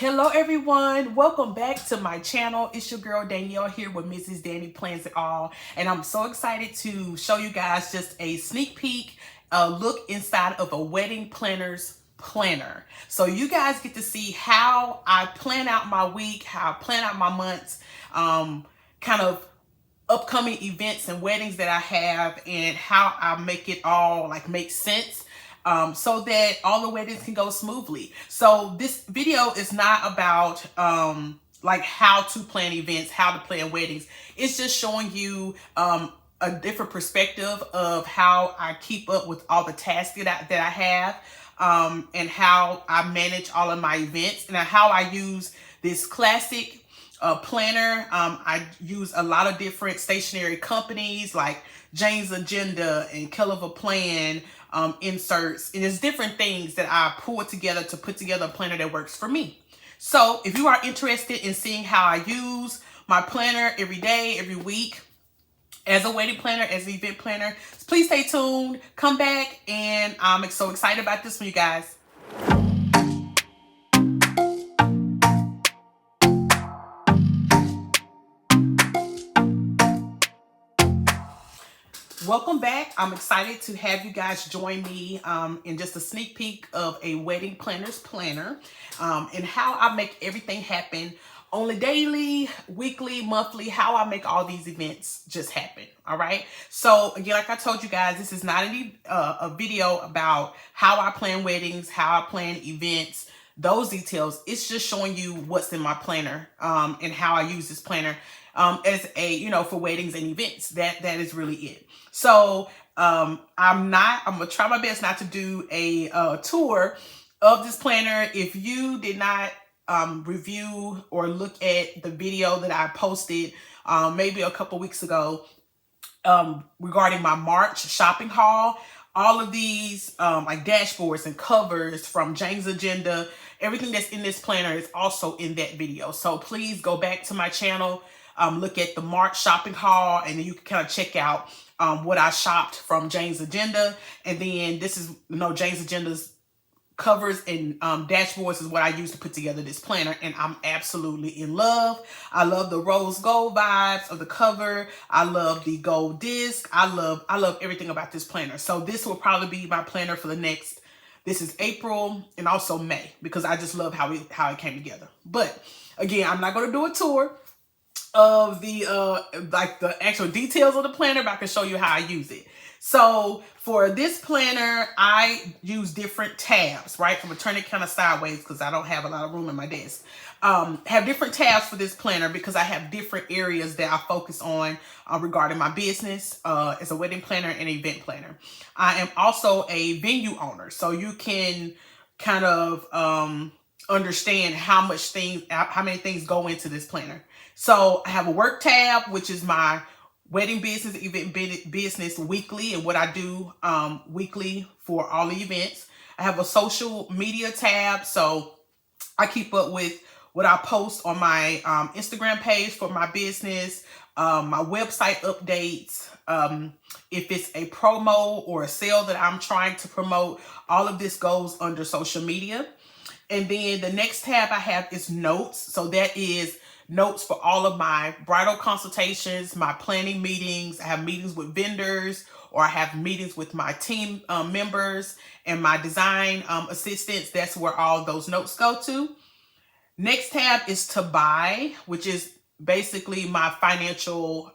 Hello everyone, welcome back to my channel. It's your girl Danielle here with Mrs. Danny Plans It All, and I'm so excited to show you guys just a sneak peek, a look inside of a wedding planner's planner. So you guys get to see how I plan out my week, how I plan out my months, kind of upcoming events and weddings that I have, and how I make it all like make sense, so that all the weddings can go smoothly. So this video is not about like how to plan events, how to plan weddings. It's just showing you a different perspective of how I keep up with all the tasks that I have, and how I manage all of my events, and how I use this classic planner. I use a lot of different stationery companies like Jane's Agenda and Kelliver Plan, inserts, and there's different things that I pull together to put together a planner that works for me. So if you are interested in seeing how I use my planner every day, every week, as a wedding planner, as an event planner, please stay tuned, come back, and I'm so excited about this one, you guys. Welcome back. I'm excited to have you guys join me in just a sneak peek of a wedding planner's planner, and how I make everything happen on a daily, weekly, monthly, how I make all these events just happen. All right. So again, like I told you guys, this is not a video about how I plan weddings, how I plan events, those details. It's just showing you what's in my planner, and how I use this planner as a, for weddings and events. That is really it. So I'm gonna try my best not to do a tour of this planner. If you did not review or look at the video that I posted maybe a couple weeks ago regarding my March shopping haul, all of these like dashboards and covers from Jane's Agenda, everything that's in this planner is also in that video. So please go back to my channel, look at the March shopping haul, and then you can kind of check out what I shopped from Jane's Agenda. And then this is, Jane's Agenda's covers and dashboards is what I use to put together this planner, and I'm absolutely in love. I love the rose gold vibes of the cover. I love the gold disc. I love everything about this planner. So this will probably be my planner for the next, this is April and also May, because I just love how it came together. But again, I'm not going to do a tour of the like the actual details of the planner, but I can show you how I use it. So for this planner, I use different tabs, right? I'm gonna turn it kind of sideways because I don't have a lot of room in my desk. Have different tabs for this planner because I have different areas that I focus on regarding my business as a wedding planner and event planner. I am also a venue owner, so you can kind of understand how many things go into this planner. So I have a work tab, which is my wedding business, event business weekly, and what I do weekly for all the events. I have a social media tab, so I keep up with what I post on my Instagram page for my business, my website updates, if it's a promo or a sale that I'm trying to promote, all of this goes under social media. And then the next tab I have is notes. So that is notes for all of my bridal consultations, my planning meetings. I have meetings with vendors, or I have meetings with my team members and my design assistants. That's where all those notes go to. Next tab is to buy, which is basically my financial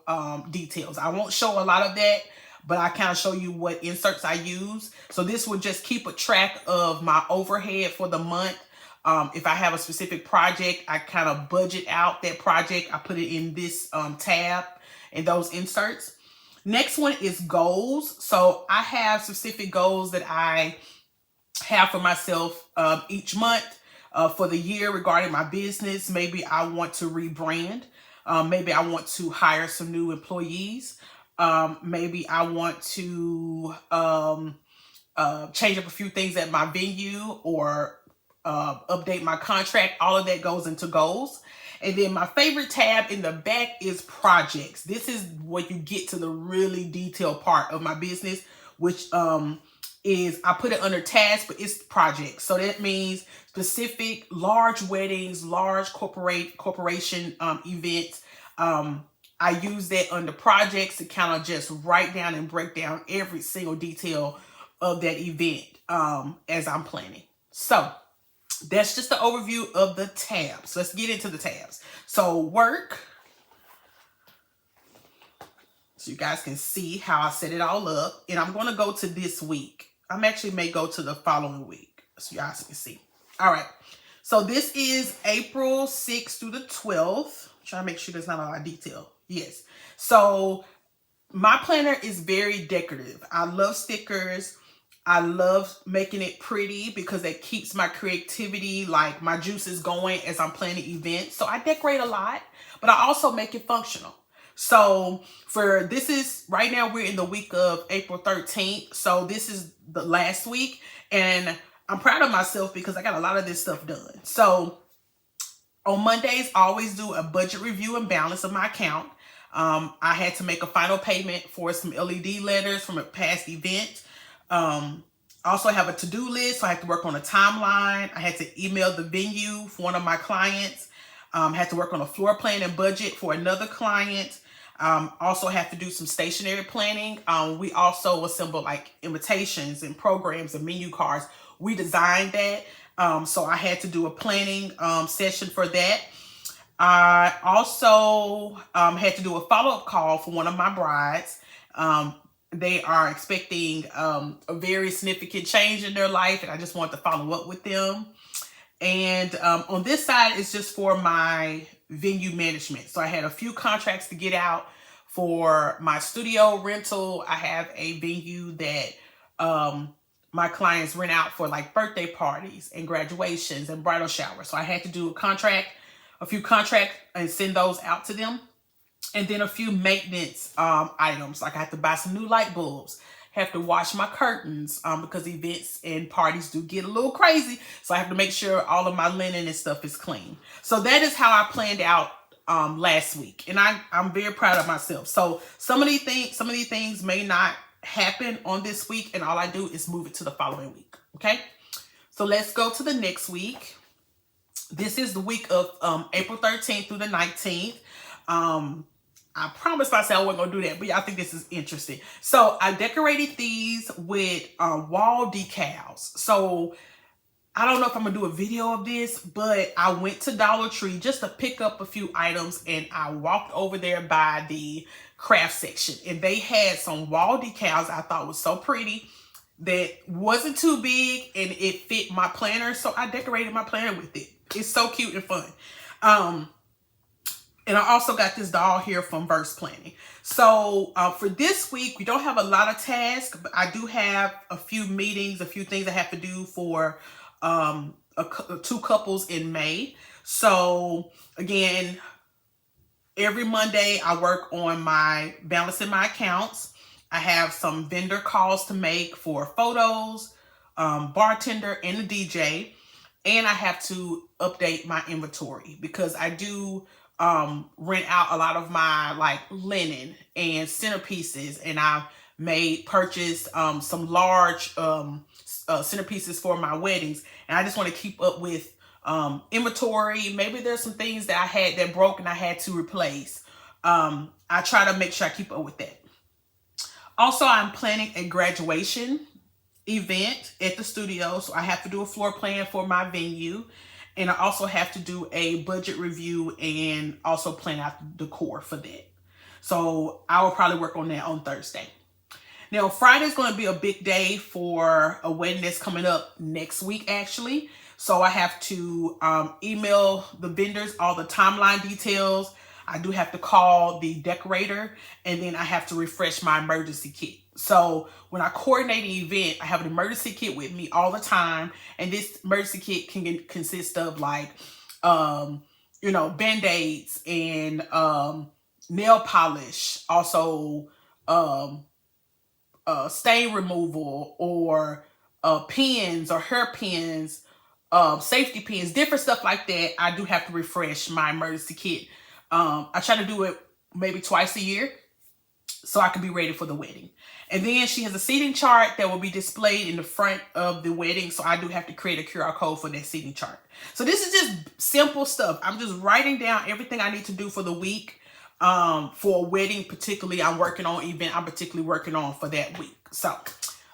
details. I won't show a lot of that, but I kind of show you what inserts I use. So this will just keep a track of my overhead for the month. If I have a specific project, I kind of budget out that project. I put it in this tab and those inserts. Next one is goals. So I have specific goals that I have for myself each month for the year regarding my business. Maybe I want to rebrand. Maybe I want to hire some new employees. Maybe I want to change up a few things at my venue, or update my contract. All of that goes into goals. And then my favorite tab in the back is projects. This is where you get to the really detailed part of my business, which is I put it under tasks, but it's projects. So that means specific large weddings, large corporation events. I use that under projects to kind of just write down and break down every single detail of that event as I'm planning. So that's just the overview of the tabs. Let's get into the tabs. So work. So you guys can see how I set it all up. And I'm going to go to this week. I'm actually may go to the following week so you guys can see. All right. So this is April 6th through the 12th. I'm trying to make sure there's not a lot of detail. Yes. So my planner is very decorative. I love stickers. I love making it pretty because it keeps my creativity, like my juices going as I'm planning events. So I decorate a lot, but I also make it functional. So this is right now we're in the week of April 13th. So this is the last week and I'm proud of myself because I got a lot of this stuff done. So on Mondays, I always do a budget review and balance of my account. I had to make a final payment for some LED letters from a past event. Also have a to-do list. So I had to work on a timeline. I had to email the venue for one of my clients. Had to work on a floor plan and budget for another client. Also have to do some stationery planning. We also assemble like invitations and programs and menu cards. We designed that. So I had to do a planning session for that. I also had to do a follow-up call for one of my brides. They are expecting a very significant change in their life, and I just wanted to follow up with them. And on this side, it's just for my venue management. So I had a few contracts to get out for my studio rental. I have a venue that my clients rent out for like birthday parties and graduations and bridal showers. So I had to do a few contracts and send those out to them. And then a few maintenance items. Like I have to buy some new light bulbs. Have to wash my curtains because events and parties do get a little crazy. So I have to make sure all of my linen and stuff is clean. So that is how I planned out last week. And I'm very proud of myself. So some of these things may not happen on this week. And all I do is move it to the following week. Okay. So let's go to the next week. This is the week of April 13th through the 19th. I promised myself I wasn't going to do that, but I think this is interesting. So I decorated these with wall decals. So I don't know if I'm going to do a video of this, but I went to Dollar Tree just to pick up a few items, and I walked over there by the craft section, and they had some wall decals I thought was so pretty that wasn't too big, and it fit my planner. So I decorated my planner with it. It's so cute and fun. And I also got this doll here from Verse Planning. So for this week, we don't have a lot of tasks, but I do have a few meetings, a few things I have to do for two couples in May. So again, every Monday I work on balancing my accounts. I have some vendor calls to make for photos, bartender, and the DJ. And I have to update my inventory because I do rent out a lot of my like linen and centerpieces, and I purchased some large centerpieces for my weddings, and I just want to keep up with inventory. Maybe there's some things that I had that broke and I had to replace. I try to make sure I keep up with that. Also, I'm planning a graduation event at the studio, so I have to do a floor plan for my venue. And I also have to do a budget review and also plan out the decor for that. So I will probably work on that on Thursday. Now, Friday is going to be a big day for a wedding that's coming up next week, actually. So I have to email the vendors all the timeline details. I do have to call the decorator, and then I have to refresh my emergency kit. So when I coordinate an event, I have an emergency kit with me all the time. And this emergency kit can consist of like, Band-Aids and nail polish, also stain removal, or pins or hair pins, safety pins, different stuff like that. I do have to refresh my emergency kit. I try to do it maybe twice a year. so I can be ready for the wedding. And then she has a seating chart that will be displayed in the front of the wedding. So I do have to create a QR code for that seating chart. So this is just simple stuff. I'm just writing down everything I need to do for the week. For a wedding, particularly, I'm working on event I'm particularly working on for that week. So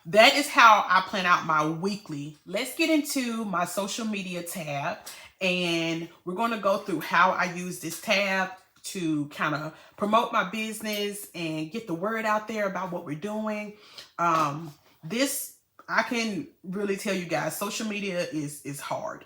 that is how I plan out my weekly. Let's get into my social media tab, and we're going to go through how I use this tab to kind of promote my business and get the word out there about what we're doing. This, I can really tell you guys, social media is hard.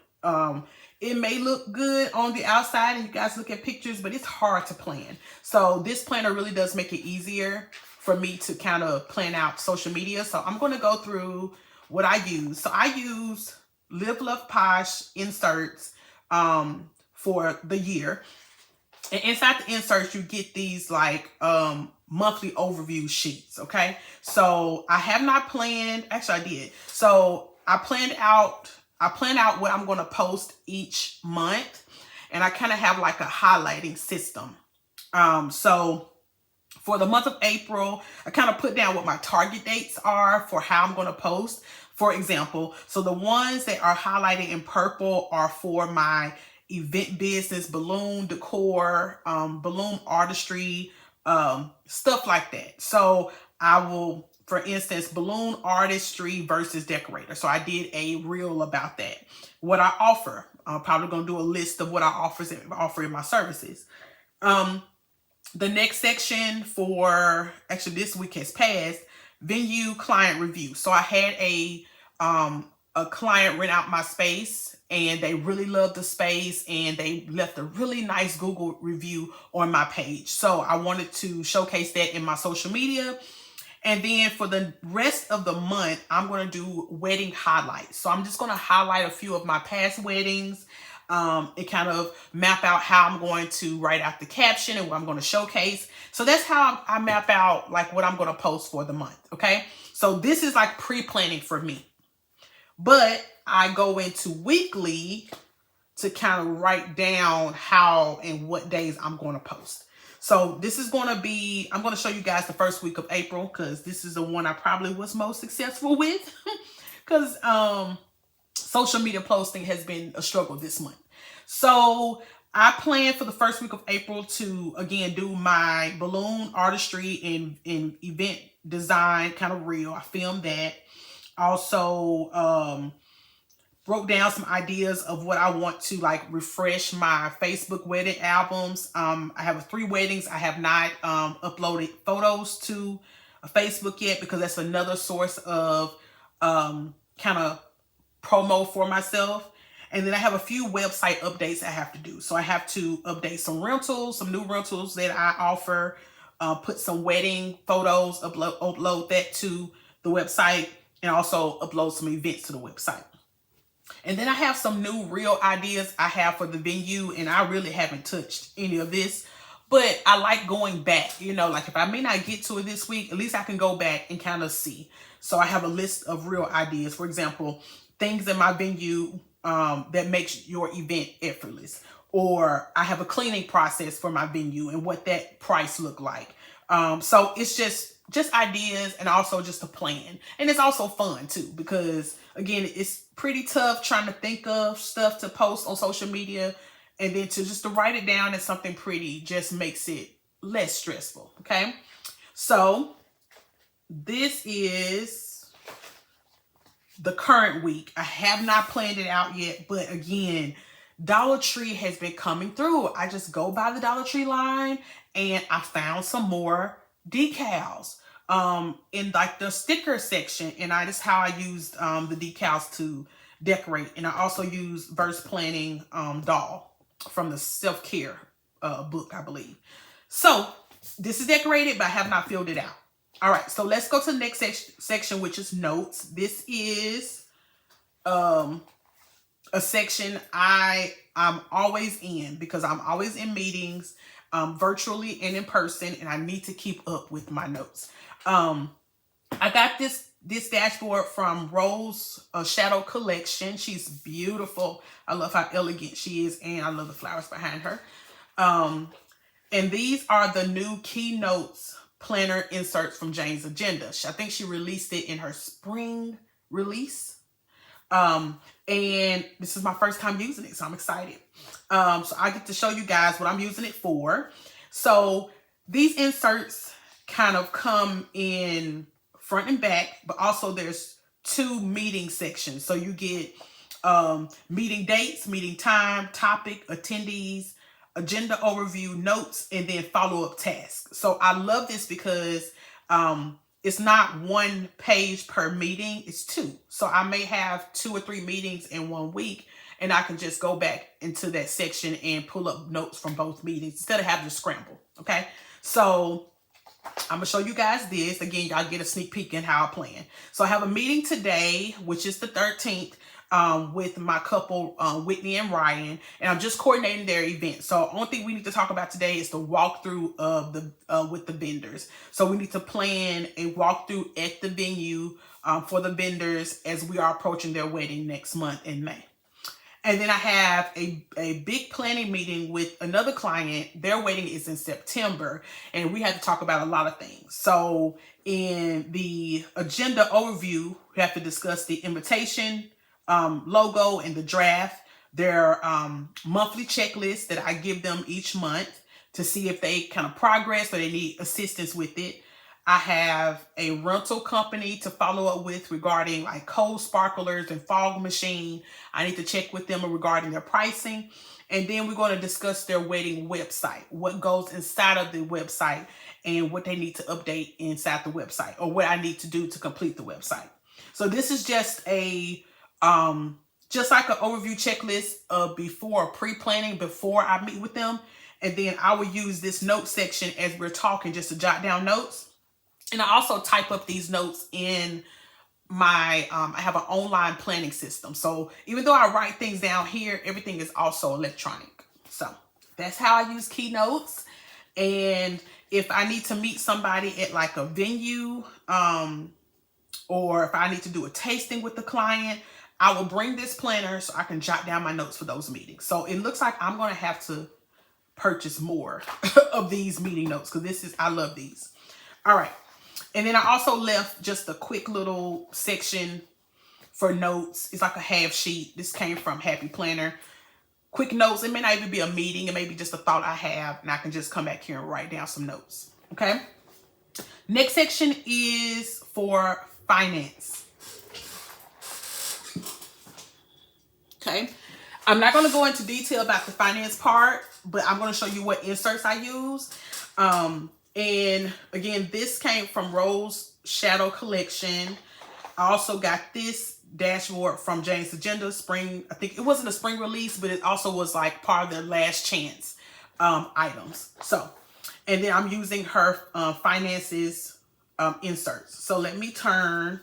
It may look good on the outside and you guys look at pictures, but it's hard to plan. So this planner really does make it easier for me to kind of plan out social media. So I'm going to go through what I use. So I use Live Love Posh inserts for the year. And inside the inserts, you get these like monthly overview sheets, okay? So I have not planned, actually I did. So I planned out what I'm going to post each month, and I kind of have like a highlighting system. So for the month of April, I kind of put down what my target dates are for how I'm going to post. For example, so the ones that are highlighted in purple are for my event business, balloon decor, balloon artistry, stuff like that. So I will, for instance, balloon artistry versus decorator. So I did a reel about that. What I offer, I'm probably going to do a list of what I offer in my services. The next section for, actually this week has passed, venue client review. So I had a client rent out my space, and they really loved the space, and they left a really nice Google review on my page. So I wanted to showcase that in my social media. And then for the rest of the month, I'm going to do wedding highlights. So I'm just going to highlight a few of my past weddings, and kind of map out how I'm going to write out the caption and what I'm going to showcase. So that's how I map out like what I'm going to post for the month. Okay. So this is like pre-planning for me, but I go into weekly to kind of write down how and what days I'm going to post. So this is going to be, I'm going to show you guys the first week of April, because this is the one I probably was most successful with, because social media posting has been a struggle this month. So I plan for the first week of April to, again, do my balloon artistry and event design kind of reel. I filmed that. Also, wrote down some ideas of what I want to like refresh my Facebook wedding albums. I have 3 weddings. I have not uploaded photos to Facebook yet, because that's another source of kind of promo for myself. And then I have a few website updates I have to do. So I have to update some rentals, some new rentals that I offer, put some wedding photos, upload that to the website, and also upload some events to the website. And then I have some new real ideas I have for the venue, and I really haven't touched any of this, but I like going back, you know, like if I may not get to it this week, at least I can go back and kind of see. So I have a list of real ideas. For example, things in my venue that makes your event effortless. Or I have a cleaning process for my venue and what that price look like. So it's just ideas, and also just a plan. And it's also fun too, because again, it's pretty tough trying to think of stuff to post on social media, and then to write it down as something pretty just makes it less stressful. Okay. So this is the current week. I have not planned it out yet, but again, Dollar Tree has been coming through. I just go by the Dollar Tree line, and I found some more decals in like the sticker section, and that's how I used the decals to decorate. And I also used Verse Planning doll from the self-care book, I believe. So this is decorated, but I have not filled it out. All right, so let's go to the next section, which is notes. This is a section I'm always in, because I'm always in meetings, virtually and in person, and I need to keep up with my notes. I got this dashboard from Rose Shadow Collection. She's beautiful. I love how elegant she is, and I love the flowers behind her. And these are the new keynotes planner inserts from Jane's Agenda. I think she released it in her spring release. And this is my first time using it, so I'm excited. So I get to show you guys what I'm using it for. So these inserts kind of come in front and back, but also there's 2 meeting sections. So you get meeting dates, meeting time, topic, attendees, agenda overview, notes, and then follow-up tasks. So I love this because it's not 1 page per meeting, it's 2. So I may have 2 or 3 meetings in 1 week, and I can just go back into that section and pull up notes from both meetings instead of having to scramble. Okay, so I'm gonna show you guys this. Again, y'all get a sneak peek in how I plan. So I have a meeting today, which is the 13th, with my couple, Whitney and Ryan, and I'm just coordinating their event. So only thing we need to talk about today is the walkthrough of the with the vendors. So we need to plan a walkthrough at the venue for the vendors as we are approaching their wedding next month in May. And then I have a big planning meeting with another client. Their wedding is in September, and we have to talk about a lot of things. So in the agenda overview, we have to discuss the invitation, logo, and the draft, their monthly checklist that I give them each month to see if they kind of progress or they need assistance with it. I have a rental company to follow up with regarding like cold sparklers and fog machine. I need to check with them regarding their pricing. And then we're going to discuss their wedding website, what goes inside of the website and what they need to update inside the website, or what I need to do to complete the website. So this is just a just like an overview checklist of before pre-planning, before I meet with them. And then I will use this note section as we're talking just to jot down notes. And I also type up these notes in my, I have an online planning system. So even though I write things down here, everything is also electronic. So that's how I use Keynotes. And if I need to meet somebody at like a venue, or if I need to do a tasting with the client, I will bring this planner so I can jot down my notes for those meetings. So it looks like I'm going to have to purchase more of these meeting notes because I love these. All right. And then I also left just a quick little section for notes. It's like a half sheet. This came from Happy Planner. Quick notes. It may not even be a meeting. It may be just a thought I have, and I can just come back here and write down some notes. Okay. Next section is for finance. Okay. I'm not going to go into detail about the finance part, but I'm going to show you what inserts I use. And again, this came from Rose Shadow Collection. I also got this dashboard from Jane's Agenda spring. I think it wasn't a spring release, but it also was like part of their last chance items. So, and then I'm using her finances inserts. So let me turn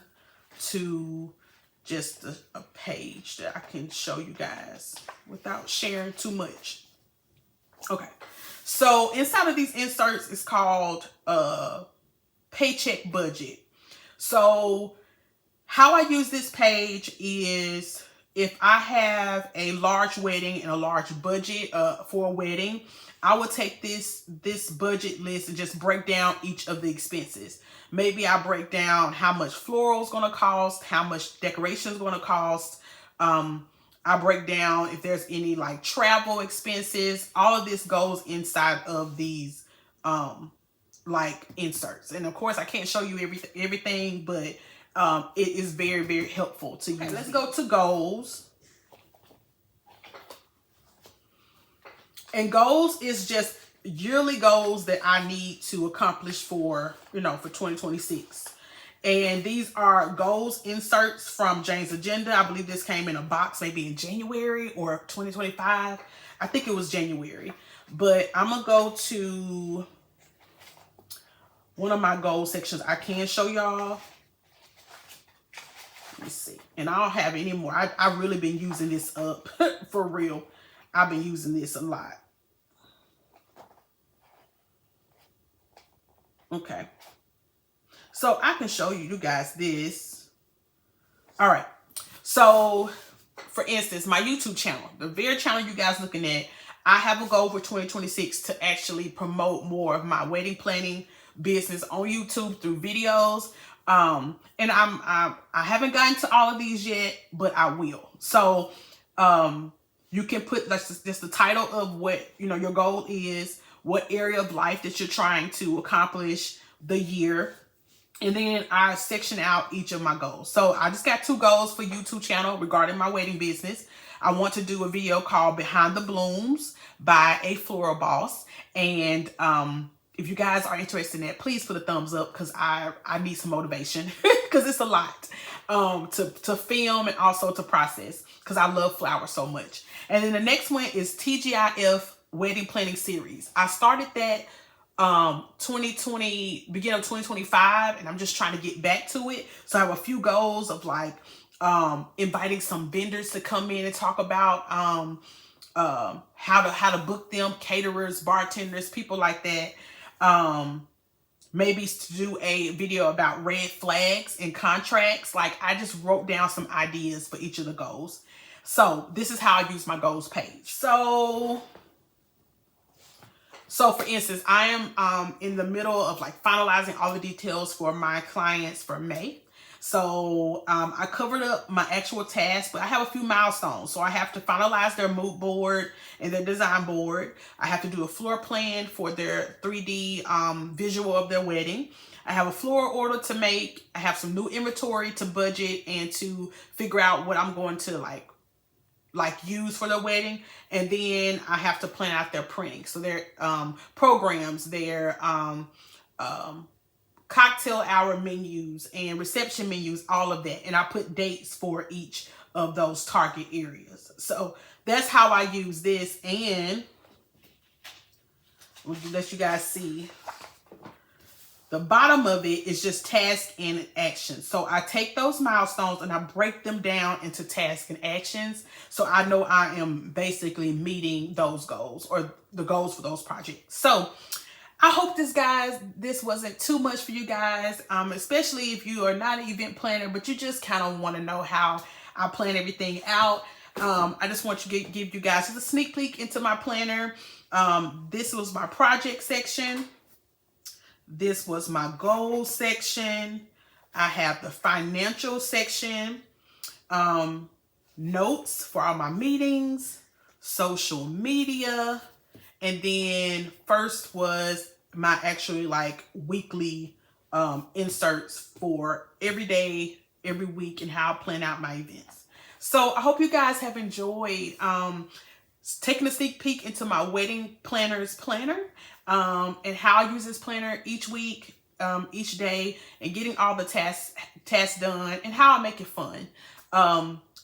to just a page that I can show you guys without sharing too much. Okay. So inside of these inserts is called paycheck budget. So how I use this page is if I have a large wedding and a large budget for a wedding, I will take this budget list and just break down each of the expenses. Maybe I break down how much floral is going to cost, how much decoration is going to cost. I break down if there's any like travel expenses. All of this goes inside of these like inserts. And of course I can't show you everything, but it is very, very helpful to you. Okay, let's go to goals. And goals is just yearly goals that I need to accomplish for 2026. And these are goals inserts from Jane's Agenda. I believe this came in a box maybe in January or 2025. I think it was January. But I'm going to go to one of my goal sections. I can show y'all. Let me see. And I don't have any more. I've really been using this up for real. I've been using this a lot. Okay. So I can show you guys this. All right. So for instance, my YouTube channel, the very channel you guys looking at, I have a goal for 2026 to actually promote more of my wedding planning business on YouTube through videos. And I haven't gotten to all of these yet, but I will. So you can put just the title of what your goal is, what area of life that you're trying to accomplish, the year, and then I section out each of my goals. So I just got 2 goals for YouTube channel regarding my wedding business. I want to do a video called Behind the Blooms by a Floral Boss. And if you guys are interested in that, please put a thumbs up, because I need some motivation because it's a lot to film and also to process, because I love flowers so much. And then the next one is TGIF Wedding Planning Series. I started that 2020, beginning of 2025, and I'm just trying to get back to it. So I have a few goals of like inviting some vendors to come in and talk about how to book them, caterers, bartenders, people like that. Maybe to do a video about red flags and contracts. Like, I just wrote down some ideas for each of the goals. So this is how I use my goals page. So for instance, I am in the middle of like finalizing all the details for my clients for May. So I covered up my actual tasks, but I have a few milestones. So I have to finalize their mood board and their design board. I have to do a floor plan for their 3D visual of their wedding. I have a floral order to make. I have some new inventory to budget and to figure out what I'm going to like use for their wedding. And then I have to plan out their printing. So their programs, their cocktail hour menus and reception menus, all of that. And I put dates for each of those target areas. So that's how I use this. And we'll let you guys see. The bottom of it is just task and action. So I take those milestones and I break them down into tasks and actions. So I know I am basically meeting those goals, or the goals for those projects. So I hope this wasn't too much for you guys, especially if you are not an event planner, but you just kind of want to know how I plan everything out. I just want to give you guys just a sneak peek into my planner. This was my project section. This was my goals section. I have the financial section, notes for all my meetings, social media, and then first was my actually like weekly inserts for every day, every week, and how I plan out my events. So I hope you guys have enjoyed taking a sneak peek into my wedding planner's planner, and how I use this planner each week, each day, and getting all the tasks done, and how I make it fun.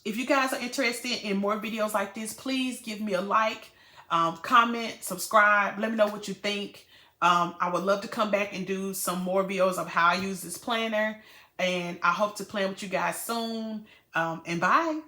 If you guys are interested in more videos like this, please give me a like, comment, subscribe, let me know what you think. I would love to come back and do some more videos of how I use this planner, and I hope to plan with you guys soon. And bye.